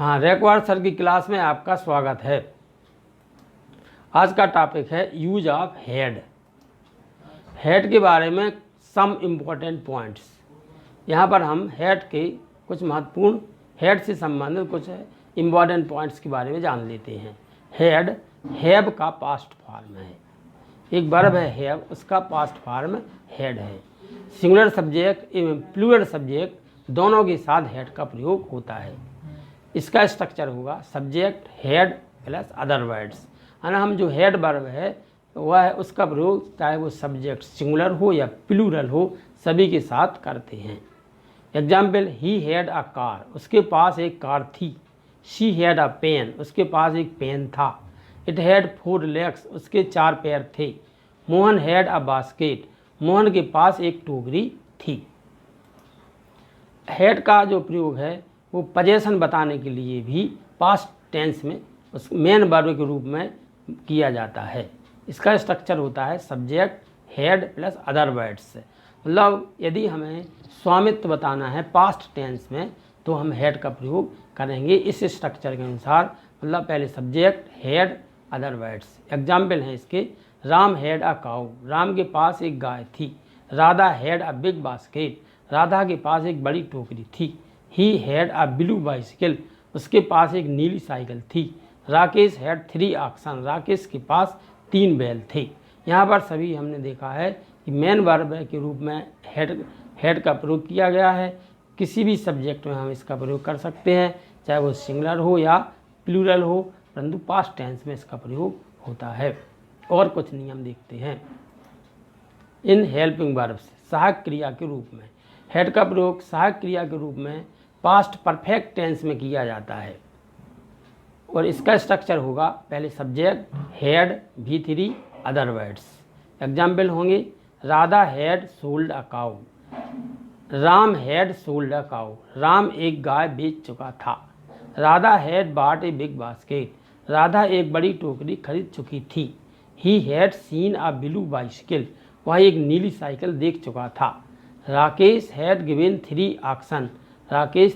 हाँ, record sir की class में आपका स्वागत है। आज का टॉपिक है यूज ऑफ हेड। हेड के बारे में सम इम्पोर्टेंट पॉइंट्स। यहाँ पर हम हेड के कुछ महत्वपूर्ण हेड से संबंधित कुछ इम्पोर्टेंट पॉइंट्स के बारे में जान लेते हैं। हेड हैव का पास्ट फॉर्म है। एक वर्ब है हैव, उसका पास्ट फॉर्म हेड है। सिंगुलर सब्जेक्ट एवं प्लूरल सब्जेक्ट दोनों के साथ हेड का प्रयोग होता है। इसका स्ट्रक्चर होगा subject head plus other words. है ना, हम जो हेड वर्ब है वह है उसका प्रयोग चाहे वो सब्जेक्ट सिंगुलर हो या प्लूरल हो सभी के साथ करते हैं। Example, he had a car, उसके पास एक कार थी। शी हैड अ पेन, उसके पास एक पेन था। इट हैड 4 legs, उसके 4 पैर थे। Mohan had a basket, Mohan के पास एक टोकरी थी। हेड का जो प्रयोग है वो पोजीशन बताने के लिए भी पास्ट टेंस में उस मेन वर्ब के रूप में किया जाता है। इसका स्ट्रक्चर होता है subject head plus other words. मतलब यदि हमें स्वामित्व बताना है पास्ट टेंस में तो हम हेड का प्रयोग करेंगे इस स्ट्रक्चर के अनुसार। मतलब पहले subject head other words. Example हैं इसके, Ram had a cow, Ram के पास एक गाय थी। Radha had a big basket, Radha के पास एक बड़ी टोकरी थी। He had a blue bicycle, उसके पास एक नीली साइकिल थी। राकेश हैड 3 oxen, राकेश के पास 3 बैल थे। यहाँ पर सभी हमने देखा है कि मेन वर्ब के रूप में हेड का प्रयोग किया गया है। किसी भी सब्जेक्ट में हम इसका प्रयोग कर सकते हैं, चाहे वो सिंगुलर हो या प्लूरल हो, परंतु पास्ट टेंस में इसका प्रयोग होता है। और कुछ नियम देखते हैं। इन हेल्पिंग वर्ब्स, सहायक क्रिया के रूप में हेड का प्रयोग सहायक क्रिया के रूप में पास्ट परफेक्ट टेंस में किया जाता है। और इसका स्ट्रक्चर होगा पहले subject had V3 other words. Example होंगे, Radha had sold a cow, Ram had sold a cow, Ram एक गाय बेच चुका था। Radha had bought a big basket, Radha एक बड़ी टोकरी खरीद चुकी थी। He had seen a blue bicycle, वह एक नीली साइकिल देख चुका था। Rakesh had given 3 oxen, Rakesh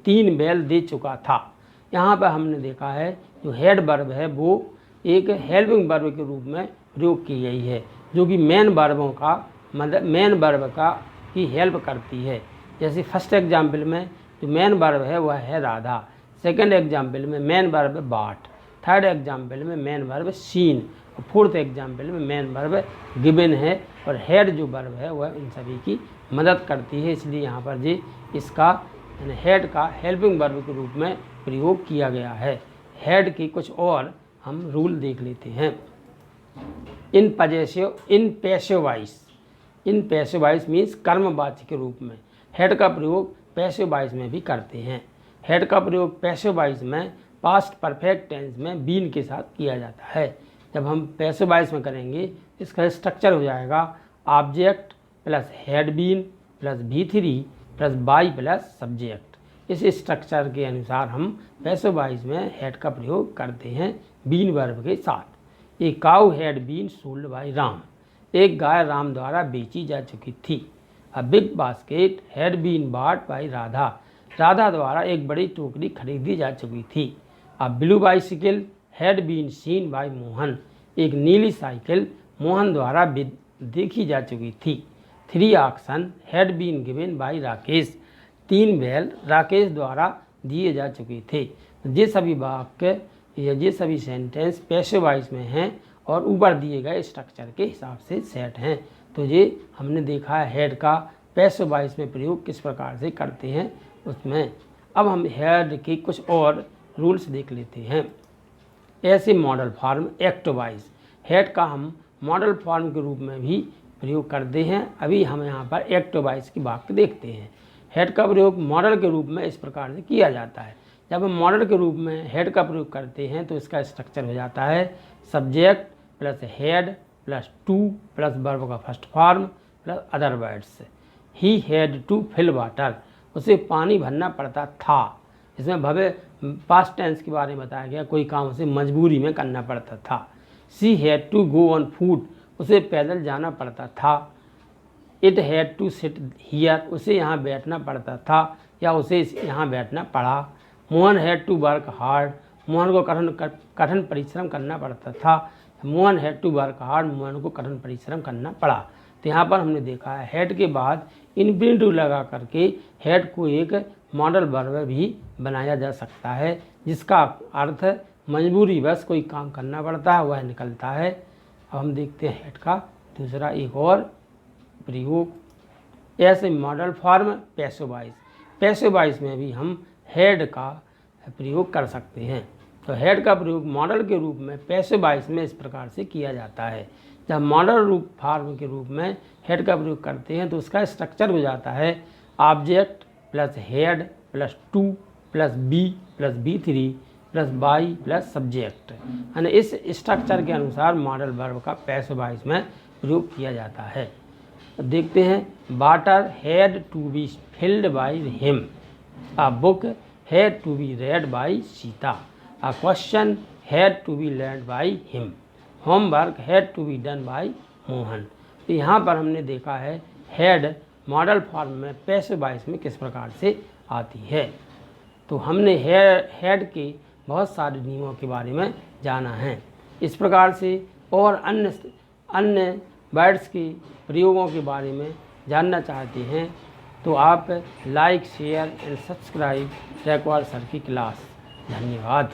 3 बैल दे चुका था। यहाँ पर हमने देखा है जो हेड वर्ब है वो एक हेल्पिंग वर्ब के रूप में प्रयोग की गई है, जो कि मेन वर्बों का मेन वर्ब का की हेल्प करती है। जैसे फर्स्ट एग्जाम्पल में जो मेन वर्ब है वह है राधा, सेकंड एग्जाम्पल में मेन वर्ब बाट, थर्ड एग्जाम्पल में मेन वर्ब सीन, और फोर्थ एग्जाम्पल में मेन वर्ब गिवन है। और हेड जो वर्ब है वह इन सभी की मदद करती है, इसलिए यहाँ पर जी इसका हेड का हेल्पिंग वर्ब के रूप में प्रयोग किया गया है। हेड की कुछ और हम रूल देख लेते हैं। इन पैसिव वॉइस मीन्स कर्मवाच्य के रूप में हेड का प्रयोग पैसिव वॉइस में भी करते हैं। हेड का प्रयोग पैसिव वॉइस में पास्ट परफेक्ट टेंस में बीन के साथ किया जाता है। जब हम पैसिव वॉइस में करेंगे इसका स्ट्रक्चर हो जाएगा object plus had been plus V3 plus by plus subject. इस स्ट्रक्चर के अनुसार हम पैसिव वॉइस में हेड का प्रयोग करते हैं बीन वर्ब के साथ। A cow had been sold by Ram, एक गाय राम द्वारा बेची जा चुकी थी। A big basket had been bought by Radha, Radha द्वारा एक बड़ी टोकरी खरीदी जा चुकी थी। A blue bicycle had been seen by Mohan, एक नीली साइकिल मोहन द्वारा देखी जा चुकी थी। 3 oxen had been given by Rakesh, 3 बैल राकेश द्वारा दिए जा चुके थे। ये सभी वाक्य या ये सभी सेंटेंस पैसिव वॉइस में हैं और ऊपर दिए गए स्ट्रक्चर के हिसाब से सेट हैं। तो ये हमने देखा है हेड का पैसिव वॉइस में प्रयोग किस प्रकार से करते हैं उसमें। अब हम हेड के कुछ और रूल्स देख लेते हैं। ऐसे model form active voice, head का हम मॉडल फॉर्म के रूप में भी प्रयोग करते हैं। अभी हम यहाँ पर एक्टिव वॉइस की वाक्य देखते हैं। हेड का प्रयोग मॉडल के रूप में इस प्रकार से किया जाता है। जब हम मॉडल के रूप में हेड का प्रयोग करते हैं तो इसका स्ट्रक्चर हो जाता है subject plus had plus to plus verb का first form plus other words. He had to fill water, उसे पानी भरना पड़ता था। इसमें भव्य पास्ट टेंस के बारे में बताया गया, कोई काम उसे मजबूरी में करना पड़ता था। She had to go on foot, उसे पैदल जाना पड़ता था। It had to sit here, उसे यहाँ बैठना पड़ता था या उसे यहाँ बैठना पड़ा। Mohan had to work hard, Mohan को कठिन परिश्रम करना पड़ता था। Mohan had to work hard, Mohan को कठिन परिश्रम करना पड़ा। तो यहाँ पर हमने देखा है हैड के बाद इन्फिनिटिव लगा करके हैड को एक मॉडल वर्ब भी बनाया जा सकता है, जिसका अर्थ मजबूरी बस कोई काम करना पड़ता है, वह निकलता है। अब हम देखते हैं हैड का दूसरा एक और प्रयोग, ऐसे model form passive voice. Passive voice में भी हम हैड का प्रयोग कर सकते हैं। तो हैड का प्रयोग मॉडल के रूप में पैसिव वॉइस में इस प्रकार से किया जाता है। जब मॉडल रूप फॉर्म के रूप में हैड का प्रयोग करते हैं तो उसका स्ट्रक्चर हो जाता है object plus had plus to plus be plus B3 plus by plus subject. यानी इस स्ट्रक्चर के अनुसार मॉडल वर्ब का पैसिव वॉइस में प्रयोग किया जाता है। देखते हैं water had to be filled by him, a book had to be read by Sita, a question had to be learned by him, homework had to be done by Mohan. तो यहाँ पर हमने देखा है हैड मॉडल फॉर्म में passive voice में किस प्रकार से आती है। तो हमने हैड के बहुत सारे नियमों के बारे में जाना है। इस प्रकार से और अन्य वर्ड्स के प्रयोगों के बारे में जानना चाहते हैं तो आप like share and subscribe Raikwar sir की क्लास। धन्यवाद।